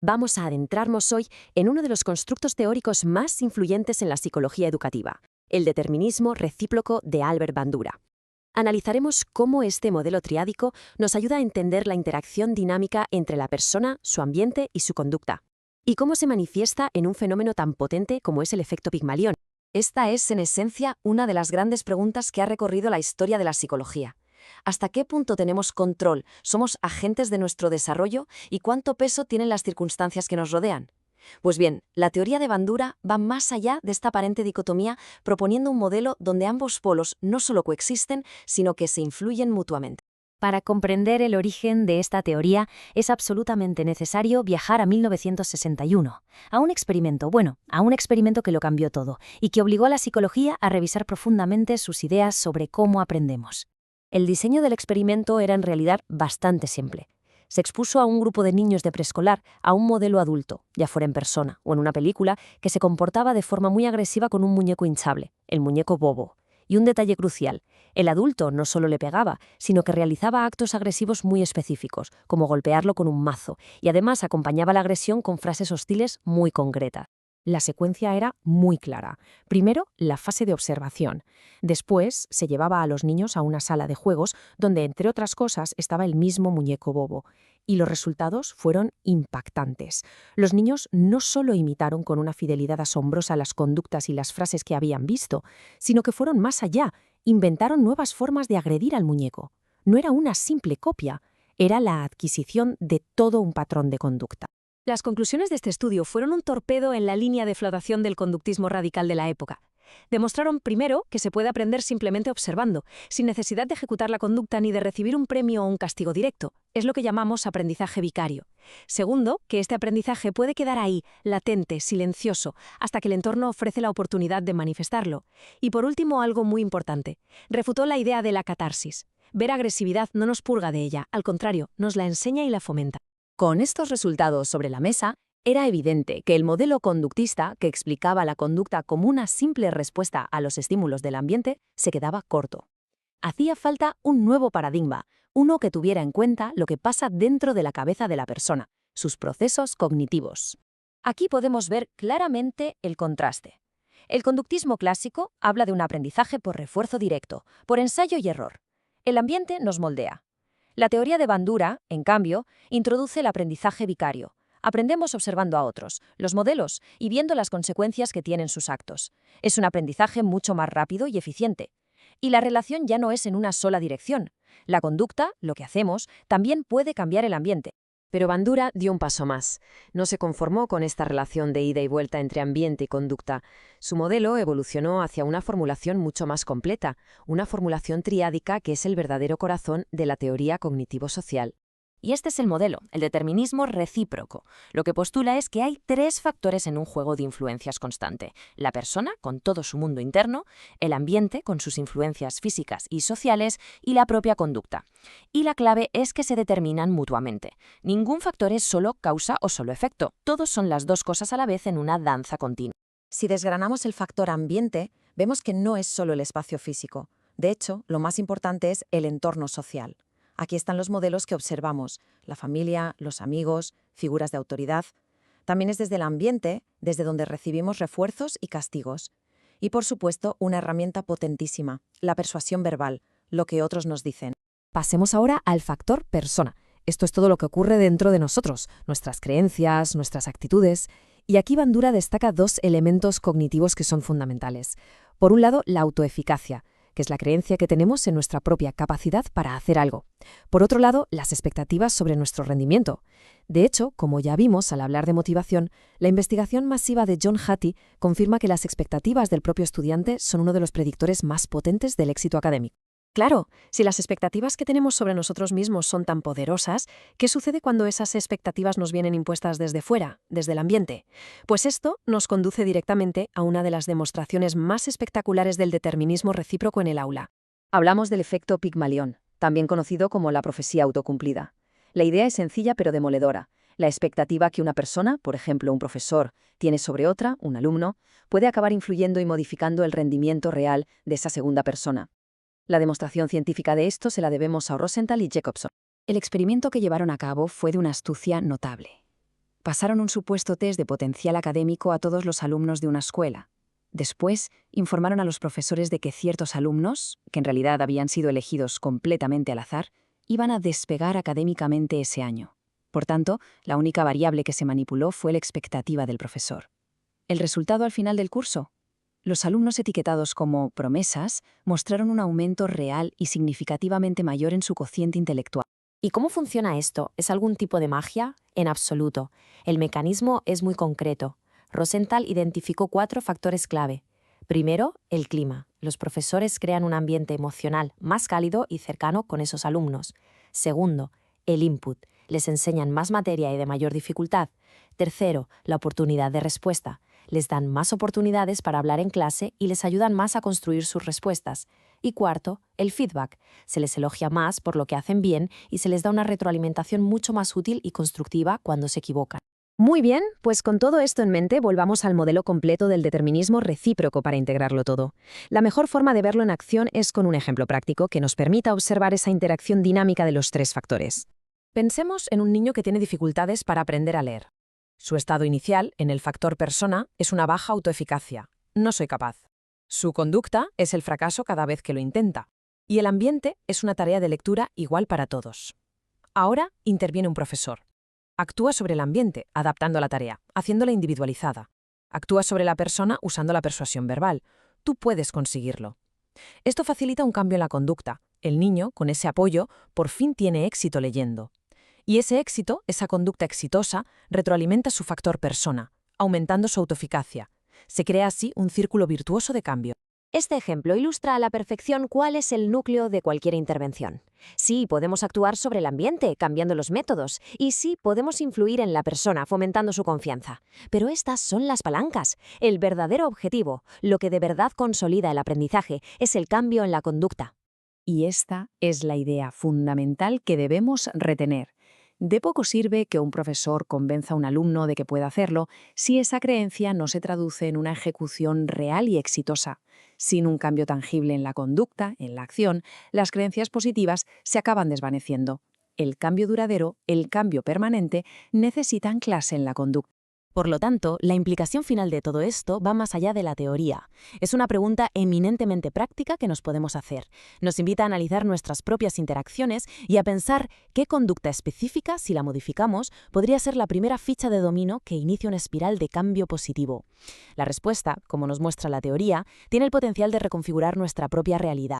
Vamos a adentrarnos hoy en uno de los constructos teóricos más influyentes en la psicología educativa, el determinismo recíproco de Albert Bandura. Analizaremos cómo este modelo triádico nos ayuda a entender la interacción dinámica entre la persona, su ambiente y su conducta, y cómo se manifiesta en un fenómeno tan potente como es el efecto Pigmalión. Esta es, en esencia, una de las grandes preguntas que ha recorrido la historia de la psicología. ¿Hasta qué punto tenemos control? ¿Somos agentes de nuestro desarrollo? ¿Y cuánto peso tienen las circunstancias que nos rodean? Pues bien, la teoría de Bandura va más allá de esta aparente dicotomía, proponiendo un modelo donde ambos polos no solo coexisten, sino que se influyen mutuamente. Para comprender el origen de esta teoría es absolutamente necesario viajar a 1961, a un experimento que lo cambió todo y que obligó a la psicología a revisar profundamente sus ideas sobre cómo aprendemos. El diseño del experimento era en realidad bastante simple. Se expuso a un grupo de niños de preescolar a un modelo adulto, ya fuera en persona o en una película, que se comportaba de forma muy agresiva con un muñeco hinchable, el muñeco Bobo. Y un detalle crucial, el adulto no solo le pegaba, sino que realizaba actos agresivos muy específicos, como golpearlo con un mazo, y además acompañaba la agresión con frases hostiles muy concretas. La secuencia era muy clara. Primero, la fase de observación. Después, se llevaba a los niños a una sala de juegos donde, entre otras cosas, estaba el mismo muñeco Bobo. Y los resultados fueron impactantes. Los niños no solo imitaron con una fidelidad asombrosa las conductas y las frases que habían visto, sino que fueron más allá, inventaron nuevas formas de agredir al muñeco. No era una simple copia, era la adquisición de todo un patrón de conducta. Las conclusiones de este estudio fueron un torpedo en la línea de flotación del conductismo radical de la época. Demostraron primero que se puede aprender simplemente observando, sin necesidad de ejecutar la conducta ni de recibir un premio o un castigo directo. Es lo que llamamos aprendizaje vicario. Segundo, que este aprendizaje puede quedar ahí, latente, silencioso, hasta que el entorno ofrece la oportunidad de manifestarlo. Y por último, algo muy importante. Refutó la idea de la catarsis. Ver agresividad no nos purga de ella, al contrario, nos la enseña y la fomenta. Con estos resultados sobre la mesa, era evidente que el modelo conductista, que explicaba la conducta como una simple respuesta a los estímulos del ambiente, se quedaba corto. Hacía falta un nuevo paradigma, uno que tuviera en cuenta lo que pasa dentro de la cabeza de la persona, sus procesos cognitivos. Aquí podemos ver claramente el contraste. El conductismo clásico habla de un aprendizaje por refuerzo directo, por ensayo y error. El ambiente nos moldea. La teoría de Bandura, en cambio, introduce el aprendizaje vicario. Aprendemos observando a otros, los modelos, y viendo las consecuencias que tienen sus actos. Es un aprendizaje mucho más rápido y eficiente. Y la relación ya no es en una sola dirección. La conducta, lo que hacemos, también puede cambiar el ambiente. Pero Bandura dio un paso más. No se conformó con esta relación de ida y vuelta entre ambiente y conducta. Su modelo evolucionó hacia una formulación mucho más completa, una formulación triádica que es el verdadero corazón de la teoría cognitivo-social. Y este es el modelo, el determinismo recíproco. Lo que postula es que hay tres factores en un juego de influencias constante: la persona, con todo su mundo interno; el ambiente, con sus influencias físicas y sociales; y la propia conducta. Y la clave es que se determinan mutuamente. Ningún factor es solo causa o solo efecto. Todos son las dos cosas a la vez en una danza continua. Si desgranamos el factor ambiente, vemos que no es solo el espacio físico. De hecho, lo más importante es el entorno social. Aquí están los modelos que observamos: la familia, los amigos, figuras de autoridad. También es desde el ambiente, desde donde recibimos refuerzos y castigos. Y por supuesto, una herramienta potentísima, la persuasión verbal, lo que otros nos dicen. Pasemos ahora al factor persona. Esto es todo lo que ocurre dentro de nosotros, nuestras creencias, nuestras actitudes. Y aquí Bandura destaca dos elementos cognitivos que son fundamentales. Por un lado, la autoeficacia, que es la creencia que tenemos en nuestra propia capacidad para hacer algo. Por otro lado, las expectativas sobre nuestro rendimiento. De hecho, como ya vimos al hablar de motivación, la investigación masiva de John Hattie confirma que las expectativas del propio estudiante son uno de los predictores más potentes del éxito académico. Claro, si las expectativas que tenemos sobre nosotros mismos son tan poderosas, ¿qué sucede cuando esas expectativas nos vienen impuestas desde fuera, desde el ambiente? Pues esto nos conduce directamente a una de las demostraciones más espectaculares del determinismo recíproco en el aula. Hablamos del efecto Pigmalión, también conocido como la profecía autocumplida. La idea es sencilla pero demoledora. La expectativa que una persona, por ejemplo un profesor, tiene sobre otra, un alumno, puede acabar influyendo y modificando el rendimiento real de esa segunda persona. La demostración científica de esto se la debemos a Rosenthal y Jacobson. El experimento que llevaron a cabo fue de una astucia notable. Pasaron un supuesto test de potencial académico a todos los alumnos de una escuela. Después, informaron a los profesores de que ciertos alumnos, que en realidad habían sido elegidos completamente al azar, iban a despegar académicamente ese año. Por tanto, la única variable que se manipuló fue la expectativa del profesor. ¿El resultado al final del curso? Los alumnos etiquetados como promesas mostraron un aumento real y significativamente mayor en su cociente intelectual. ¿Y cómo funciona esto? ¿Es algún tipo de magia? En absoluto. El mecanismo es muy concreto. Rosenthal identificó 4 factores clave. Primero, el clima. Los profesores crean un ambiente emocional más cálido y cercano con esos alumnos. Segundo, el input. Les enseñan más materia y de mayor dificultad. Tercero, la oportunidad de respuesta. Les dan más oportunidades para hablar en clase y les ayudan más a construir sus respuestas. Y cuarto, el feedback. Se les elogia más por lo que hacen bien y se les da una retroalimentación mucho más útil y constructiva cuando se equivocan. Muy bien, pues con todo esto en mente volvamos al modelo completo del determinismo recíproco para integrarlo todo. La mejor forma de verlo en acción es con un ejemplo práctico que nos permita observar esa interacción dinámica de los 3 factores. Pensemos en un niño que tiene dificultades para aprender a leer. Su estado inicial, en el factor persona, es una baja autoeficacia. No soy capaz. Su conducta es el fracaso cada vez que lo intenta. Y el ambiente es una tarea de lectura igual para todos. Ahora interviene un profesor. Actúa sobre el ambiente, adaptando la tarea, haciéndola individualizada. Actúa sobre la persona usando la persuasión verbal. Tú puedes conseguirlo. Esto facilita un cambio en la conducta. El niño, con ese apoyo, por fin tiene éxito leyendo. Y ese éxito, esa conducta exitosa, retroalimenta su factor persona, aumentando su autoeficacia. Se crea así un círculo virtuoso de cambio. Este ejemplo ilustra a la perfección cuál es el núcleo de cualquier intervención. Sí, podemos actuar sobre el ambiente, cambiando los métodos, y sí, podemos influir en la persona, fomentando su confianza. Pero estas son las palancas. El verdadero objetivo, lo que de verdad consolida el aprendizaje, es el cambio en la conducta. Y esta es la idea fundamental que debemos retener. De poco sirve que un profesor convenza a un alumno de que puede hacerlo si esa creencia no se traduce en una ejecución real y exitosa. Sin un cambio tangible en la conducta, en la acción, las creencias positivas se acaban desvaneciendo. El cambio duradero, el cambio permanente, necesita anclarse en la conducta. Por lo tanto, la implicación final de todo esto va más allá de la teoría. Es una pregunta eminentemente práctica que nos podemos hacer. Nos invita a analizar nuestras propias interacciones y a pensar qué conducta específica, si la modificamos, podría ser la primera ficha de dominó que inicie una espiral de cambio positivo. La respuesta, como nos muestra la teoría, tiene el potencial de reconfigurar nuestra propia realidad.